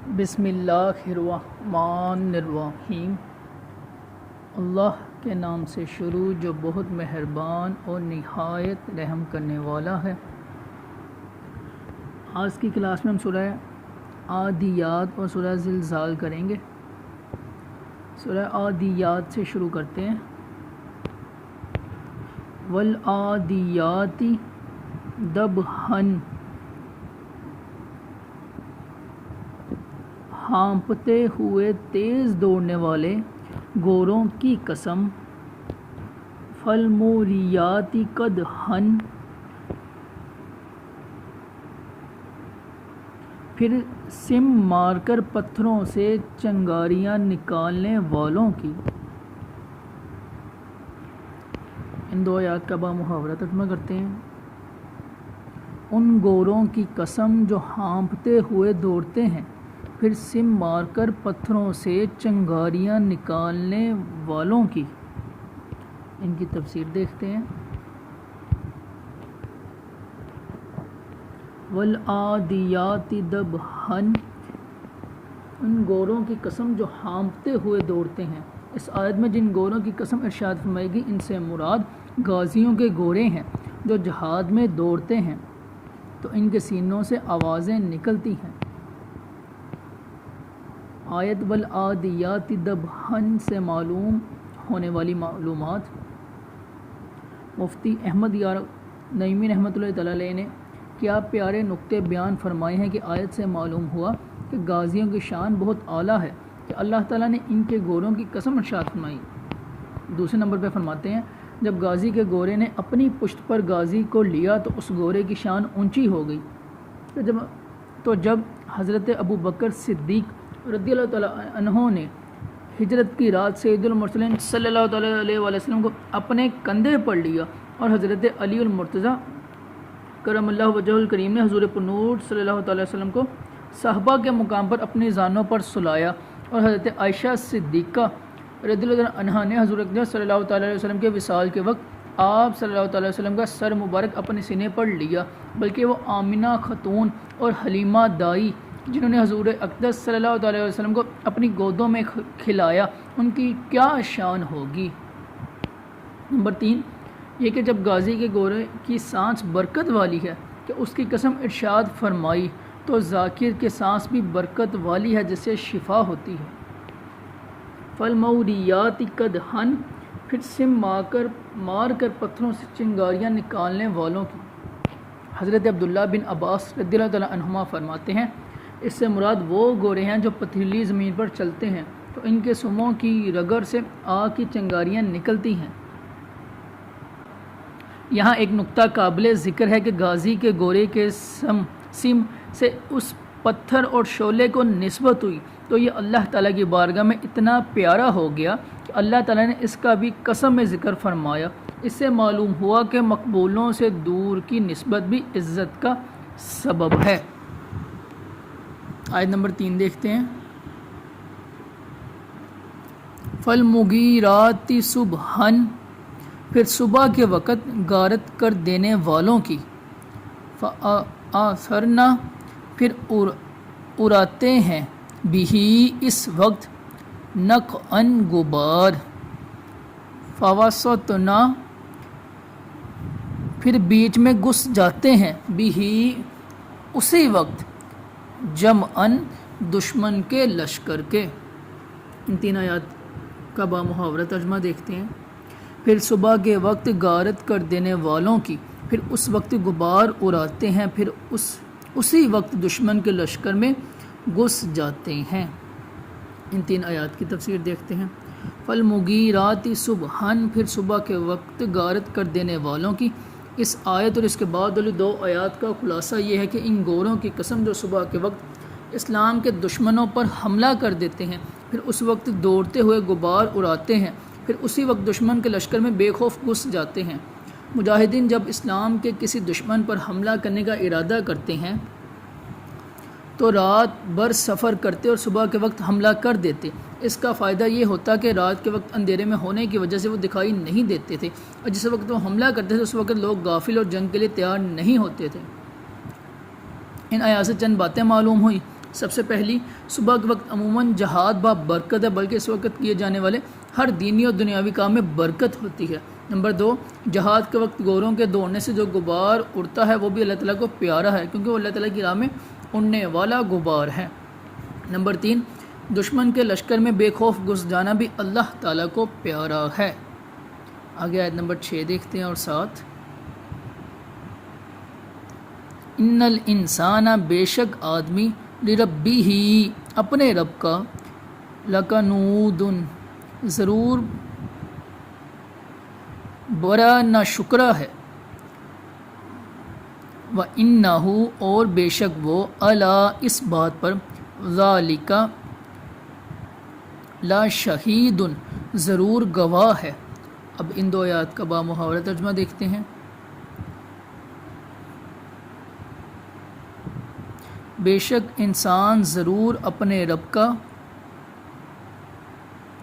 بسم اللہ الرحمن الرحیم۔ اللہ کے نام سے شروع جو بہت مہربان اور نہایت رحم کرنے والا ہے۔ آج کی کلاس میں ہم سورہ عادیات اور سورہ زلزال کریں گے۔ سورہ عادیات سے شروع کرتے ہیں۔ والعادیات دبحن، ہانپتے ہوئے تیز دوڑنے والے گھوڑوں کی قسم۔ فالموریات قدحن، پھر سم مار کر پتھروں سے چنگاریاں نکالنے والوں کی۔ ان دو آیات کا بامحاورہ ترجمہ کرتے ہیں۔ ان گھوڑوں کی قسم جو ہانپتے ہوئے دوڑتے ہیں، پھر سم مار کر پتھروں سے چنگاریاں نکالنے والوں کی۔ ان کی تفسیر دیکھتے ہیں۔ والعادیات دبحن، ان گھوڑوں کی قسم جو ہانپتے ہوئے دوڑتے ہیں۔ اس آیت میں جن گھوڑوں کی قسم ارشاد فرمائی گئی، ان سے مراد غازیوں کے گھوڑے ہیں جو جہاد میں دوڑتے ہیں تو ان کے سینوں سے آوازیں نکلتی ہیں۔ آیت والعادیات دبحن سے معلوم ہونے والی معلومات۔ مفتی احمد یار نعیمی رحمۃ اللہ تعالی علیہ نے کیا پیارے نقطے بیان فرمائے ہیں کہ آیت سے معلوم ہوا کہ غازیوں کی شان بہت اعلیٰ ہے کہ اللہ تعالیٰ نے ان کے گھوڑوں کی قسم ارشاد فرمائی۔ دوسرے نمبر پہ فرماتے ہیں، جب غازی کے گھوڑے نے اپنی پشت پر غازی کو لیا تو اس گھوڑے کی شان اونچی ہو گئی۔ جب حضرت ابو بکر صدیق رضی اللہ تعالیٰ عنہ نے ہجرت کی رات سید المرسلین صلی اللہ تعالیٰ علیہ وسلم کو اپنے کندھے پر لیا اور حضرت علی المرتضیٰ کرم اللہ وجہ الکریم نے حضور پرنور صلی اللہ تعالیٰ وسلم کو صحابہ کے مقام پر اپنی زانوں پر سلایا، اور حضرت عائشہ صدیقہ رضی اللہ عنہا نے حضور اکرم صلی اللہ تعالیٰ علیہ وسلم کے وصال کے وقت آپ صلی اللہ تعالیٰ وسلم کا سر مبارک اپنے سینے پر لیا، بلکہ وہ آمنہ خاتون اور حلیمہ دائی جنہوں نے حضور اقدس صلی اللہ تعالیٰ علیہ وسلم کو اپنی گودوں میں کھلایا، ان کی کیا شان ہوگی۔ نمبر 3 یہ کہ جب غازی کے گھوڑے کی سانس برکت والی ہے کہ اس کی قسم ارشاد فرمائی، تو ذاکر کے سانس بھی برکت والی ہے جس سے شفا ہوتی ہے۔ فالموریات قدحن، پھر سم مار کر پتھروں سے چنگاریاں نکالنے والوں کی۔ حضرت عبداللہ بن عباس رضی اللہ تعالیٰ عنہما فرماتے ہیں، اس سے مراد وہ گھوڑے ہیں جو پتھریلی زمین پر چلتے ہیں تو ان کے سموں کی رگڑ سے آگ کی چنگاریاں نکلتی ہیں۔ یہاں ایک نقطہ قابل ذکر ہے کہ غازی کے گھوڑے کے سم سے اس پتھر اور شعلے کو نسبت ہوئی تو یہ اللہ تعالیٰ کی بارگاہ میں اتنا پیارا ہو گیا کہ اللہ تعالیٰ نے اس کا بھی قسم میں ذکر فرمایا۔ اس سے معلوم ہوا کہ مقبولوں سے دور کی نسبت بھی عزت کا سبب ہے۔ آیت نمبر 3 دیکھتے ہیں۔ فالمغیرات صبحن، پھر صبح کے وقت غارت کر دینے والوں کی۔ فآثرن، پھر اڑاتے ہیں بھی اس وقت نقعاً غبار۔ فوسطن، پھر بیچ میں گھس جاتے ہیں بھی اسی وقت جمعاً دشمن کے لشکر کے۔ ان 3 آیات کا بامحاورہ ترجمہ دیکھتے ہیں۔ پھر صبح کے وقت غارت کر دینے والوں کی، پھر اس وقت غبار اڑاتے ہیں، پھر اسی وقت دشمن کے لشکر میں گھس جاتے ہیں۔ ان 3 آیات کی تفسیر دیکھتے ہیں۔ فالمغیرات صبحن، پھر صبح کے وقت غارت کر دینے والوں کی۔ اس آیت اور اس کے بعد والی 2 آیات کا خلاصہ یہ ہے کہ ان گھوڑوں کی قسم جو صبح کے وقت اسلام کے دشمنوں پر حملہ کر دیتے ہیں، پھر اس وقت دوڑتے ہوئے غبار اڑاتے ہیں، پھر اسی وقت دشمن کے لشکر میں بے خوف گھس جاتے ہیں۔ مجاہدین جب اسلام کے کسی دشمن پر حملہ کرنے کا ارادہ کرتے ہیں تو رات بھر سفر کرتے اور صبح کے وقت حملہ کر دیتے۔ اس کا فائدہ یہ ہوتا کہ رات کے وقت اندھیرے میں ہونے کی وجہ سے وہ دکھائی نہیں دیتے تھے، اور جس وقت وہ حملہ کرتے تھے اس وقت لوگ غافل اور جنگ کے لیے تیار نہیں ہوتے تھے۔ ان آیات سے چند باتیں معلوم ہوئی۔ سب سے پہلی صبح کے وقت عموماً جہاد برکت ہے، بلکہ اس وقت کیے جانے والے ہر دینی اور دنیاوی کام میں برکت ہوتی ہے۔ نمبر 2، جہاد کے وقت گوروں کے دوڑنے سے جو غبار اڑتا ہے وہ بھی اللہ تعالیٰ کو پیارا ہے، کیونکہ وہ اللہ تعالیٰ کی راہ میں اڑنے والا غبار ہے۔ نمبر 3، دشمن کے لشکر میں بے خوف گھس جانا بھی اللہ تعالیٰ کو پیارا ہے۔ آگے آیت نمبر 6 دیکھتے ہیں اور 7، ان الانسان بے شک آدمی لربہ اپنے رب کا لکنود ضرور بڑا ناشکرا ہے، وَإِنَّهُ اور بے شک وہ علی اس بات پر ذالک لا شہید ضرور گواہ ہے۔ اب ان دو آیات کا بامحاورہ ترجمہ دیکھتے ہیں۔ بے شک انسان ضرور اپنے رب کا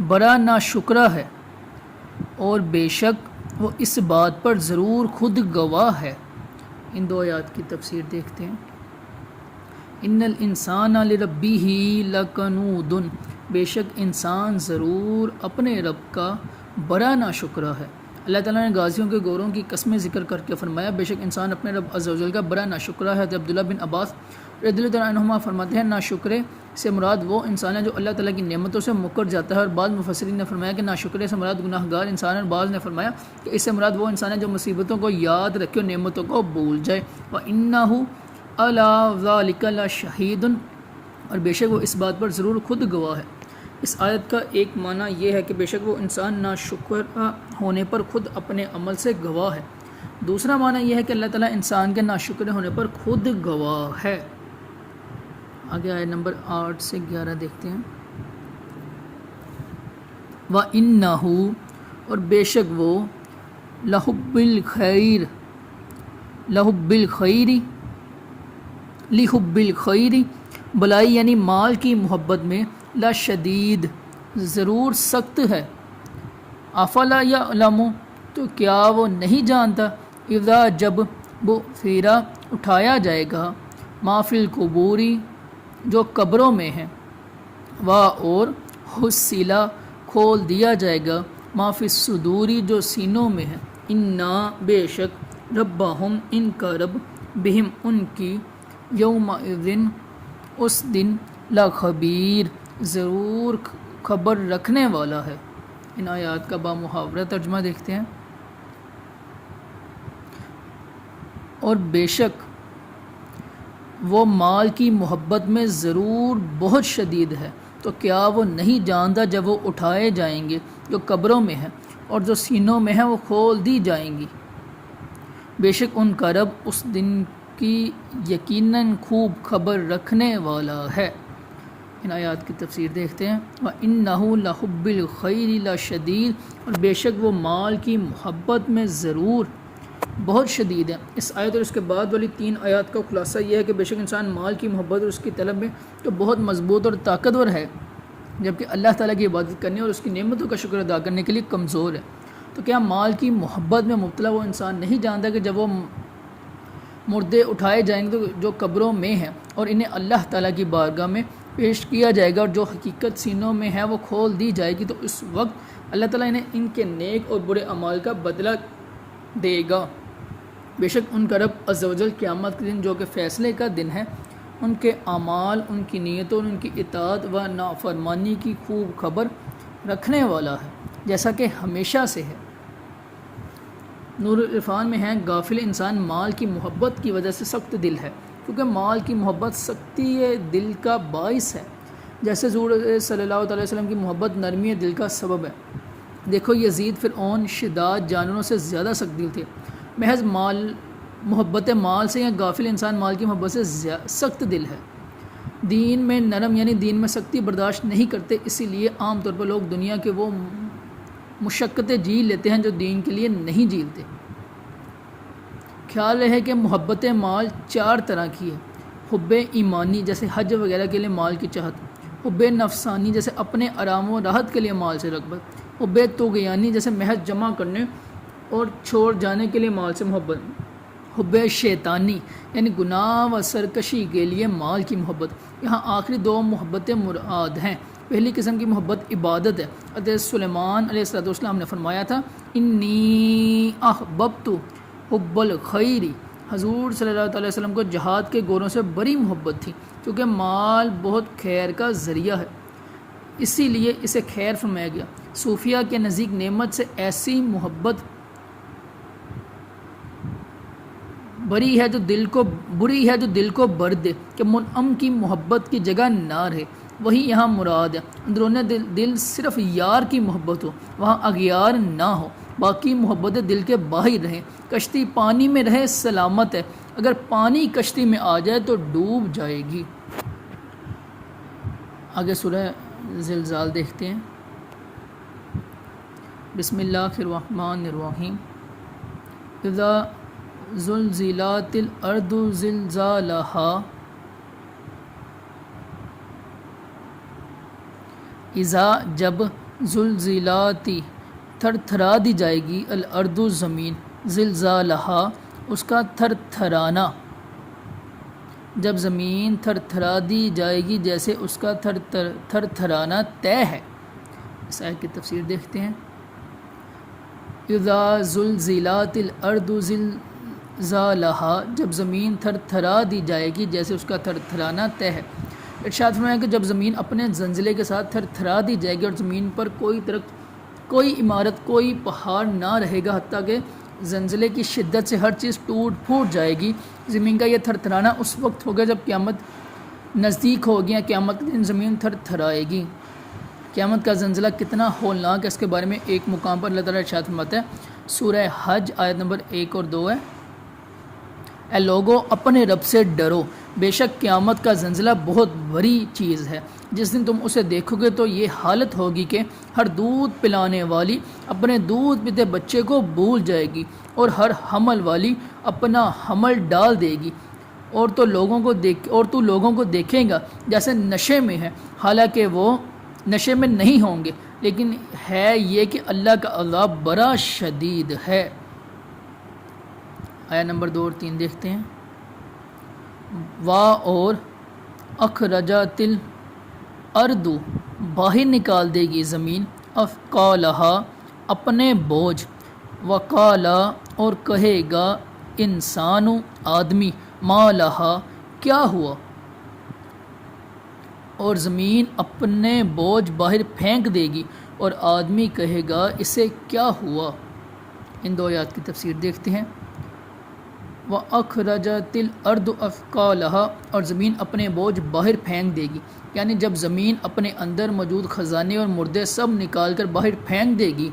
بڑا ناشکرا ہے، اور بے شک وہ اس بات پر ضرور خود گواہ ہے۔ ان دو آیات کی تفسیر دیکھتے ہیں۔ ان الانسان لربہ لکنود، بے شک انسان ضرور اپنے رب کا بڑا ناشکرا ہے۔ اللہ تعالیٰ نے غازیوں کے گوروں کی قسمیں ذکر کر کے فرمایا بے شک انسان اپنے رب عز و جل کا بڑا ناشکرا ہے۔ حضرت عبداللہ بن عباس رضی اللہ عنہما فرماتے ہیں ناشکرے سے مراد وہ انسان ہے جو اللہ تعالیٰ کی نعمتوں سے مکر جاتا ہے، اور بعض مفسرین نے فرمایا کہ ناشکرے سے مراد گناہ گار انسان ہے، اور بعض نے فرمایا کہ اس سے مراد وہ انسان ہے جو مصیبتوں کو یاد رکھے اور نعمتوں کو بھول جائے۔ وَإِنَّهُ عَلَىٰ ذَلِكَ لَشَہِیدٌ، اور بے شک وہ اس بات پر ضرور خود گواہ ہے۔ اس آیت کا ایک معنی یہ ہے کہ بے شک وہ انسان ناشکر ہونے پر خود اپنے عمل سے گواہ ہے۔ دوسرا معنی یہ ہے کہ اللہ تعالیٰ انسان کے ناشکر ہونے پر خود گواہ ہے۔ آگے آیت نمبر 8 سے 11 دیکھتے ہیں۔ وَإِنَّهُ اور بے شک وہ لَحُبِّ الْخَيْرِ بلائی یعنی مال کی محبت میں لشدید ضرور سخت ہے۔ افلا یعلم تو کیا وہ نہیں جانتا، اذا جب بعثر اٹھایا جائے گا، ما فی القبور جو قبروں میں ہے، اور حصل کھول دیا جائے گا، ما فی الصدور جو سینوں میں ہے، انا بے شک ربہم ان کا رب بہم ان کی یومئذ اس دن لخبیر ضرور خبر رکھنے والا ہے۔ ان آیات کا بامحاورہ ترجمہ دیکھتے ہیں۔ اور بے شک وہ مال کی محبت میں ضرور بہت شدید ہے، تو کیا وہ نہیں جانتا جب وہ اٹھائے جائیں گے جو قبروں میں ہیں، اور جو سینوں میں ہیں وہ کھول دی جائیں گی، بے شک ان کا رب اس دن کی یقیناً خوب خبر رکھنے والا ہے۔ ان آیات کی تفسیر دیکھتے ہیں۔ وَإِنَّهُ لَحُبِّ الْخَيْرِ لَشَدِيدٌ اور بے شک وہ مال کی محبت میں ضرور بہت شدید ہے۔ اس آیت اور اس کے بعد والی 3 آیات کا خلاصہ یہ ہے کہ بے شک انسان مال کی محبت اور اس کی طلب میں تو بہت مضبوط اور طاقتور ہے، جبکہ اللہ تعالیٰ کی عبادت کرنے اور اس کی نعمتوں کا شکر ادا کرنے کے لیے کمزور ہے۔ تو کیا مال کی محبت میں مبتلا وہ انسان نہیں جانتا کہ جب وہ مردے اٹھائے جائیں گے جو قبروں میں ہیں اور انہیں اللہ تعالیٰ کی بارگاہ میں پیش کیا جائے گا، اور جو حقیقت سینوں میں ہے وہ کھول دی جائے گی، تو اس وقت اللہ تعالیٰ انہیں ان کے نیک اور برے اعمال کا بدلہ دے گا۔ بے شک ان کا رب عز و جل قیامت کے دن جو کہ فیصلے کا دن ہے، ان کے اعمال، ان کی نیتوں اور ان کی اطاعت و نافرمانی کی خوب خبر رکھنے والا ہے، جیسا کہ ہمیشہ سے ہے۔ نور العرفان میں ہیں غافل انسان مال کی محبت کی وجہ سے سخت دل ہے، کیونکہ مال کی محبت سختی دل کا باعث ہے، جیسے حضور صلی اللہ علیہ وسلم کی محبت نرمی دل کا سبب ہے۔ دیکھو یزید فرعون شداد جانوروں سے زیادہ سخت دل تھے، محض محبت مال سے یا غافل انسان مال کی محبت سے سخت دل ہے۔ دین میں نرم یعنی دین میں سختی برداشت نہیں کرتے، اسی لیے عام طور پر لوگ دنیا کے وہ مشقتیں جھیل لیتے ہیں جو دین کے لیے نہیں جھیلتے۔ خیال رہے کہ محبت مال 4 طرح کی ہے: حب ایمانی جیسے حج وغیرہ کے لیے مال کی چاہت، حب نفسانی جیسے اپنے آرام و راحت کے لیے مال سے رغبت، حب طغیانی جیسے محض جمع کرنے اور چھوڑ جانے کے لیے مال سے محبت، حب شیطانی یعنی گناہ و سرکشی کے لیے مال کی محبت۔ یہاں آخری دو محبتیں مراد ہیں۔ پہلی قسم کی محبت عبادت ہے۔ حضرت سلیمان علیہ السلام نے فرمایا تھا انی احببت حب الخیر۔ حضور صلی اللہ علیہ وسلم کو جہاد کے گوروں سے بڑی محبت تھی کیونکہ مال بہت خیر کا ذریعہ ہے، اسی لیے اسے خیر فرمایا گیا۔ صوفیہ کے نزدیک نعمت سے ایسی محبت بری ہے جو دل کو بھر دے کہ منعم کی محبت کی جگہ نہ رہے، وہی یہاں مراد ہے۔ اندرون دل صرف یار کی محبت ہو، وہاں اغیار نہ ہو، باقی محبت دل کے باہر رہیں۔ کشتی پانی میں رہے سلامت ہے، اگر پانی کشتی میں آ جائے تو ڈوب جائے گی۔ آگے سورہ زلزال دیکھتے ہیں۔ بسم اللہ الرحمن الرحیم۔ اذا زلزلات الارض زلزالها، اذا جب، زلزلاتی تھر تھرا دی جائے گی، الارض زمین، زلزالہا اس کا تھر تھرانا، جب زمین تھر تھرا دی جائے گی جیسے اس کا تھر تھرانا طے ہے۔ اس آیت کی تفسیر دیکھتے ہیں۔ اذا زلزلات الارض زلزالہا، جب زمین تھر تھرا دی جائے گی جیسے اس کا تھر تھرانا طے ہے۔ ارشاد فرمایا کہ جب زمین اپنے زلزلے کے ساتھ تھر تھرا دی جائے گی اور زمین پر کوئی درخت، کوئی عمارت، کوئی پہاڑ نہ رہے گا، حتیٰ کہ زلزلے کی شدت سے ہر چیز ٹوٹ پھوٹ جائے گی۔ زمین کا یہ تھر تھرانا اس وقت ہوگا جب قیامت نزدیک ہوگی، یا قیامت کے دن زمین تھر تھرائے گی۔ قیامت کا زلزلہ کتنا ہولناک ہے، اس کے بارے میں ایک مقام پر اللہ تعالیٰ ارشاد فرماتا ہے، سورہ حج آیت نمبر 1 اور 2 ہے، اے لوگو اپنے رب سے ڈرو، بے شک قیامت کا زلزلہ بہت بڑی چیز ہے۔ جس دن تم اسے دیکھو گے تو یہ حالت ہوگی کہ ہر دودھ پلانے والی اپنے دودھ پیتے بچے کو بھول جائے گی، اور ہر حمل والی اپنا حمل ڈال دے گی، اور تو لوگوں کو دیکھے گا جیسے نشے میں ہے، حالانکہ وہ نشے میں نہیں ہوں گے، لیکن ہے یہ کہ اللہ کا عذاب بڑا شدید ہے۔ آیا نمبر 2 اور 3 دیکھتے ہیں۔ وا اور اخرجت الارض، باہر نکال دے گی زمین، اثقالہا اپنے بوجھ، وقالا اور کہے گا انسان آدمی، ما لہا کیا ہوا، اور زمین اپنے بوجھ باہر پھینک دے گی اور آدمی کہے گا اسے کیا ہوا۔ ان دو آیات کی تفسیر دیکھتے ہیں۔ وَأَخْرَجَتِ الْأَرْضُ أَثْقَالَهَا، اور زمین اپنے بوجھ باہر پھینک دے گی، یعنی جب زمین اپنے اندر موجود خزانے اور مردے سب نکال کر باہر پھینک دے گی۔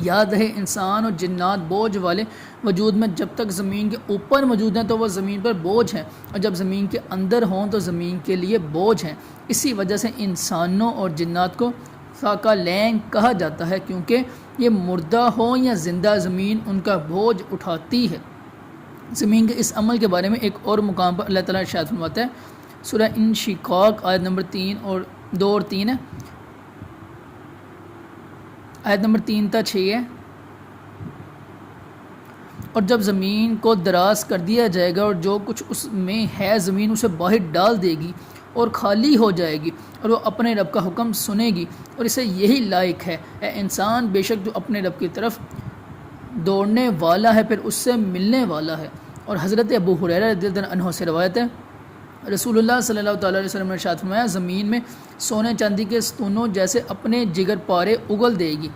یاد رہے انسان اور جنات بوجھ والے وجود میں جب تک زمین کے اوپر موجود ہیں تو وہ زمین پر بوجھ ہیں، اور جب زمین کے اندر ہوں تو زمین کے لیے بوجھ ہیں۔ اسی وجہ سے انسانوں اور جنات کو ثقلین کہا جاتا ہے، کیونکہ یہ مردہ ہو یا زندہ زمین ان کا بوجھ اٹھاتی ہے۔ زمین کے اس عمل کے بارے میں ایک اور مقام پر اللہ تعالیٰ ارشاد فرماتا ہے، سورہ انشقاق آیت نمبر 2 اور 3 ہے، آیت نمبر 3 تا 6 ہے، اور جب زمین کو دراز کر دیا جائے گا اور جو کچھ اس میں ہے زمین اسے باہر ڈال دے گی اور خالی ہو جائے گی، اور وہ اپنے رب کا حکم سنے گی، اور اسے یہی لائق ہے، اے انسان بے شک جو اپنے رب کی طرف دوڑنے والا ہے پھر اس سے ملنے والا ہے۔ اور حضرت ابو ہریرہ رضی اللہ عنہ سے روایت ہے، رسول اللہ صلی اللہ تعالیٰ علیہ وسلم نے ارشاد فرمایا، زمین میں سونے چاندی کے ستونوں جیسے اپنے جگر پارے اگل دے گی۔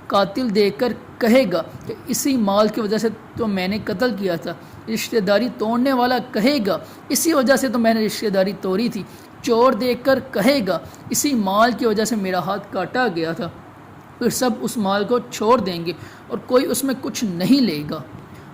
قاتل دیکھ کر کہے گا کہ اسی مال کی وجہ سے تو میں نے قتل کیا تھا۔ رشتہ داری توڑنے والا کہے گا اسی وجہ سے تو میں نے رشتہ داری توڑی تھی۔ چور دیکھ کر کہے گا اسی مال کی وجہ سے میرا ہاتھ کاٹا گیا تھا۔ پھر سب اس مال کو چھوڑ دیں گے اور کوئی اس میں کچھ نہیں لے گا۔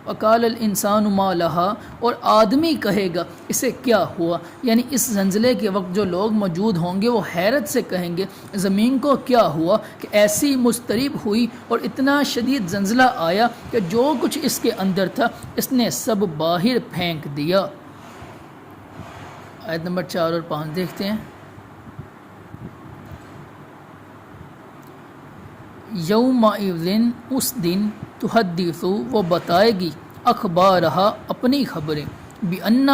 وقال الانسان ما لہا، اور آدمی کہے گا اسے کیا ہوا، یعنی اس زلزلے کے وقت جو لوگ موجود ہوں گے وہ حیرت سے کہیں گے زمین کو کیا ہوا کہ ایسی مضطرب ہوئی اور اتنا شدید زلزلہ آیا کہ جو کچھ اس کے اندر تھا اس نے سب باہر پھینک دیا۔ آیت نمبر 4 اور 5 دیکھتے ہیں۔ یومئذ، اس دن، تحدث، وہ بتائے گی، اخبارہا اپنی خبریں، بِأَنَّ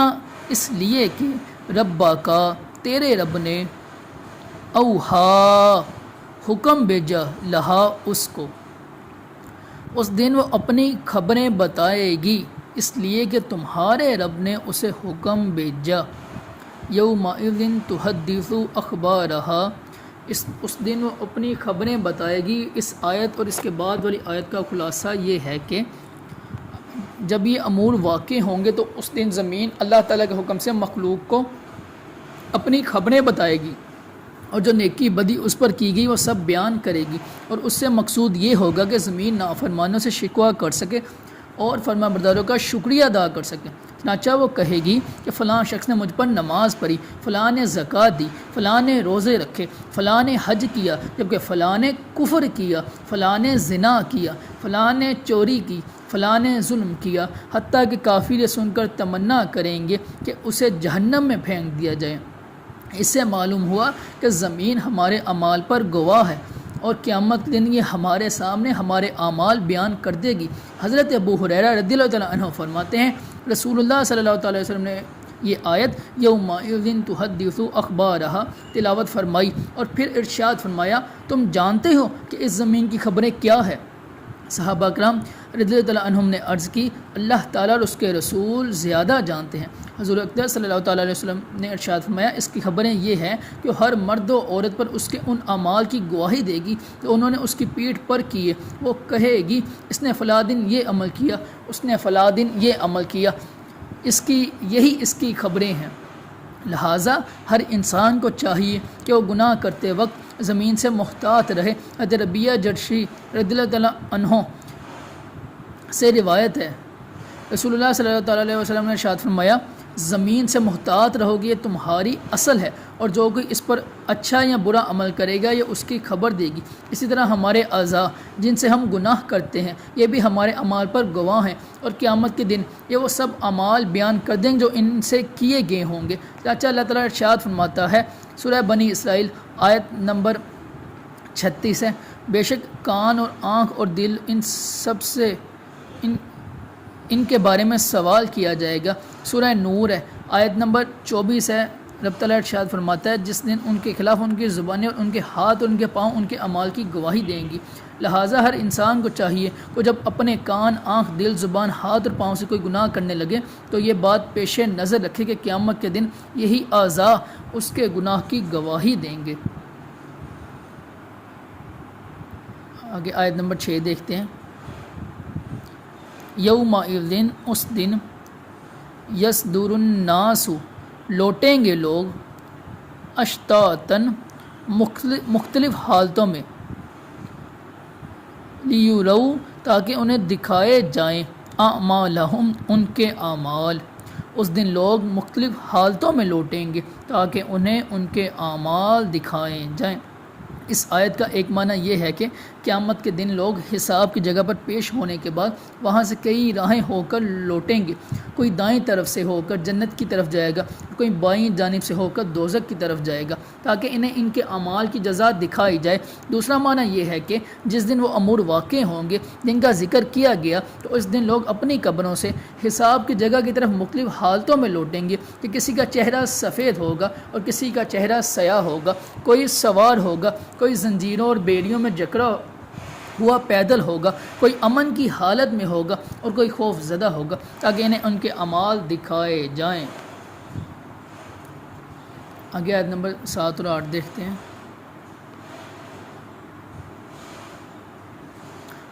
اس لیے کہ ربا کا تیرے رب نے اوہا حکم بھیجا لہا اس کو، اس دن وہ اپنی خبریں بتائے گی اس لیے کہ تمہارے رب نے اسے حکم بھیجا۔ یومئذ تحدث اخبارہا، اس دن وہ اپنی خبریں بتائے گی۔ اس آیت اور اس کے بعد والی آیت کا خلاصہ یہ ہے کہ جب یہ امور واقع ہوں گے تو اس دن زمین اللہ تعالیٰ کے حکم سے مخلوق کو اپنی خبریں بتائے گی، اور جو نیکی بدی اس پر کی گئی وہ سب بیان کرے گی، اور اس سے مقصود یہ ہوگا کہ زمین نافرمانوں سے شکوہ کر سکے اور فرما برداروں کا شکریہ ادا کر سکے۔ چنانچہ وہ کہے گی کہ فلاں شخص نے مجھ پر نماز پڑھی، فلاں نے زکوٰۃ دی، فلاں نے روزے رکھے، فلاں نے حج کیا، جبکہ فلاں نے کفر کیا، فلاں نے زنا کیا، فلاں نے چوری کی، فلاں نے ظلم کیا، حتیٰ کہ کافر یہ سن کر تمنا کریں گے کہ اسے جہنم میں پھینک دیا جائے۔ اس سے معلوم ہوا کہ زمین ہمارے اعمال پر گواہ ہے، اور قیامت کے دن یہ ہمارے سامنے ہمارے اعمال بیان کر دے گی۔ حضرت ابو ہریرہ رضی اللہ تعالیٰ عنہ فرماتے ہیں رسول اللہ صلی اللہ تعالیٰ علیہ وسلم نے یہ آیت یومئذ تحدث اخبارہا تلاوت فرمائی، اور پھر ارشاد فرمایا تم جانتے ہو کہ اس زمین کی خبریں کیا ہے؟ صحابہ کرام رضی اللہ تعالیٰ عنہم نے عرض کی اللہ تعالیٰ اور اس کے رسول زیادہ جانتے ہیں۔ حضور اکرم صلی اللہ تعالیٰ علیہ وسلم نے ارشاد فرمایا اس کی خبریں یہ ہیں کہ ہر مرد و عورت پر اس کے ان اعمال کی گواہی دے گی کہ انہوں نے اس کی پیٹھ پر کیے۔ وہ کہے گی اس نے فلاں دن یہ عمل کیا، اس نے فلاں دن یہ عمل کیا، یہی اس کی خبریں ہیں۔ لہٰذا ہر انسان کو چاہیے کہ وہ گناہ کرتے وقت زمین سے محتاط رہے۔ حضرت ربیعہ جرشی رضی اللہ تعالیٰ عنہ سے روایت ہے رسول اللہ صلی اللہ تعالیٰ علیہ وسلم نے ارشاد فرمایا زمین سے محتاط رہو گی، یہ تمہاری اصل ہے، اور جو کوئی اس پر اچھا یا برا عمل کرے گا یہ اس کی خبر دے گی۔ اسی طرح ہمارے اعضاء جن سے ہم گناہ کرتے ہیں یہ بھی ہمارے اعمال پر گواہ ہیں، اور قیامت کے دن یہ وہ سب اعمال بیان کر دیں گے جو ان سے کیے گئے ہوں گے۔ چاچا اللہ تعالیٰ ارشاد فرماتا ہے سورہ بنی اسرائیل آیت نمبر 36 ہے، بے شک کان اور آنکھ اور دل ان سب سے ان کے بارے میں سوال کیا جائے گا۔ سورہ نور ہے آیت نمبر 24 ہے، رب تعالیٰ ارشاد فرماتا ہے جس دن ان کے خلاف ان کی زبانیں اور ان کے ہاتھ اور ان کے پاؤں ان کے اعمال کی گواہی دیں گی۔ لہٰذا ہر انسان کو چاہیے کہ جب اپنے کان، آنکھ، دل، زبان، ہاتھ اور پاؤں سے کوئی گناہ کرنے لگے تو یہ بات پیش نظر رکھے کہ قیامت کے دن یہی اعضاء اس کے گناہ کی گواہی دیں گے۔ آگے آیت نمبر 6 دیکھتے ہیں۔ یومئذ اس دن یصدر الناس لوٹیں گے لوگ اشتاتاً مختلف حالتوں میں، لیروا تاکہ انہیں دکھائے جائیں اعمالہم ان کے اعمال۔ اس دن لوگ مختلف حالتوں میں لوٹیں گے تاکہ انہیں ان کے اعمال دکھائے جائیں۔ اس آیت کا ایک معنی یہ ہے کہ قیامت کے دن لوگ حساب کی جگہ پر پیش ہونے کے بعد وہاں سے کئی راہیں ہو کر لوٹیں گے۔ کوئی دائیں طرف سے ہو کر جنت کی طرف جائے گا، کوئی بائیں جانب سے ہو کر دوزخ کی طرف جائے گا تاکہ انہیں ان کے اعمال کی جزا دکھائی جائے۔ دوسرا معنی یہ ہے کہ جس دن وہ امور واقع ہوں گے جن کا ذکر کیا گیا تو اس دن لوگ اپنی قبروں سے حساب کی جگہ کی طرف مختلف حالتوں میں لوٹیں گے کہ کسی کا چہرہ سفید ہوگا اور کسی کا چہرہ سیاہ ہوگا، کوئی سوار ہوگا، کوئی زنجیروں اور بیڑیوں میں جکڑا ہوا پیدل ہوگا، کوئی امن کی حالت میں ہوگا اور کوئی خوف زدہ ہوگا تاکہ انہیں ان کے اعمال دکھائے جائیں۔ آگے آیت نمبر 7 اور 8 دیکھتے ہیں۔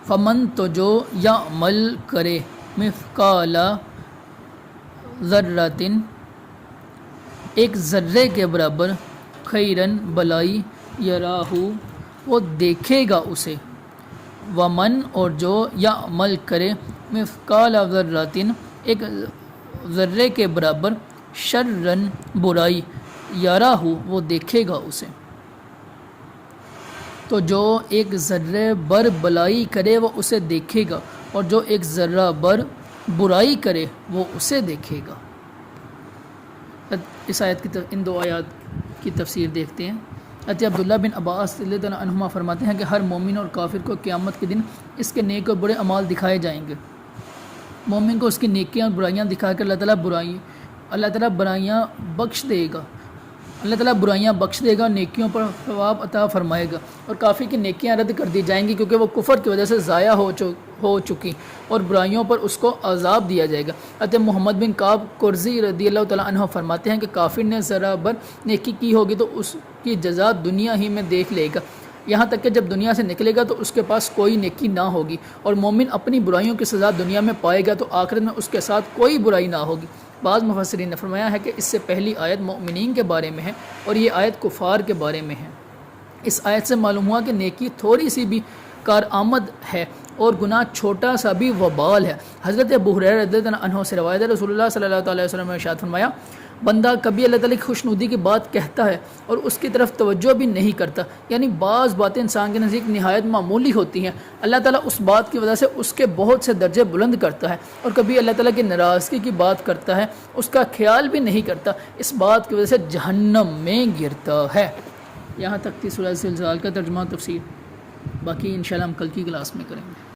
فمن تو جو یعمل کرے مثقال ذرۃ ایک ذرے کے برابر خیرن بلائی یراہ وہ دیکھے گا اسے، ومن اور جو یعمل کرے مثقال ذرۃ ایک ذرے کے برابر شرن برائی یراہ وہ دیکھے گا اسے۔ تو جو ایک ذرے بر بلائی کرے وہ اسے دیکھے گا، اور جو ایک ذرہ بر برائی کرے وہ اسے دیکھے گا۔ اس آیت کی ان دو آیات کی تفسیر دیکھتے ہیں۔ حضرت عبداللہ بن عباس رضی اللہ عنہما فرماتے ہیں کہ ہر مومن اور کافر کو قیامت کے دن اس کے نیک اور برے اعمال دکھائے جائیں گے۔ مومن کو اس کی نیکیاں اور برائیاں دکھا کر اللہ تعالیٰ برائیاں بخش دے گا، اللہ تعالیٰ برائیاں بخش دے گا اور نیکیوں پر ثواب عطا فرمائے گا، اور کافی کی نیکیاں رد کر دی جائیں گی کیونکہ وہ کفر کی وجہ سے ضائع ہو چکی، اور برائیوں پر اس کو عذاب دیا جائے گا۔ حضرت محمد بن کعب قرظی رضی اللہ تعالیٰ عنہ فرماتے ہیں کہ کافر نے ذرا بر نیکی کی ہوگی تو اس کی جزا دنیا ہی میں دیکھ لے گا، یہاں تک کہ جب دنیا سے نکلے گا تو اس کے پاس کوئی نیکی نہ ہوگی، اور مومن اپنی برائیوں کی سزا دنیا میں پائے گا تو آخرت میں اس کے ساتھ کوئی برائی نہ ہوگی۔ بعض مفسرین نے فرمایا ہے کہ اس سے پہلی آیت مومنین کے بارے میں ہے اور یہ آیت کفار کے بارے میں ہے۔ اس آیت سے معلوم ہوا کہ نیکی تھوڑی سی بھی کارآمد ہے اور گناہ چھوٹا سا بھی وبال ہے۔ حضرت ابو ہریرہ رضی اللہ عنہ سے روایت ہے، رسول اللہ صلی اللہ علیہ وسلم نے ارشاد فرمایا، بندہ کبھی اللہ تعالیٰ کی خوشنودی کی بات کہتا ہے اور اس کی طرف توجہ بھی نہیں کرتا، یعنی بعض باتیں انسان کے نزدیک نہایت معمولی ہوتی ہیں، اللہ تعالیٰ اس بات کی وجہ سے اس کے بہت سے درجے بلند کرتا ہے، اور کبھی اللہ تعالیٰ کی ناراضگی کی بات کرتا ہے، اس کا خیال بھی نہیں کرتا، اس بات کی وجہ سے جہنم میں گرتا ہے۔ یہاں تک تھی سورہ زلزال کا ترجمہ تفسیر، باقی انشاءاللہ ہم کل کی کلاس میں کریں گے۔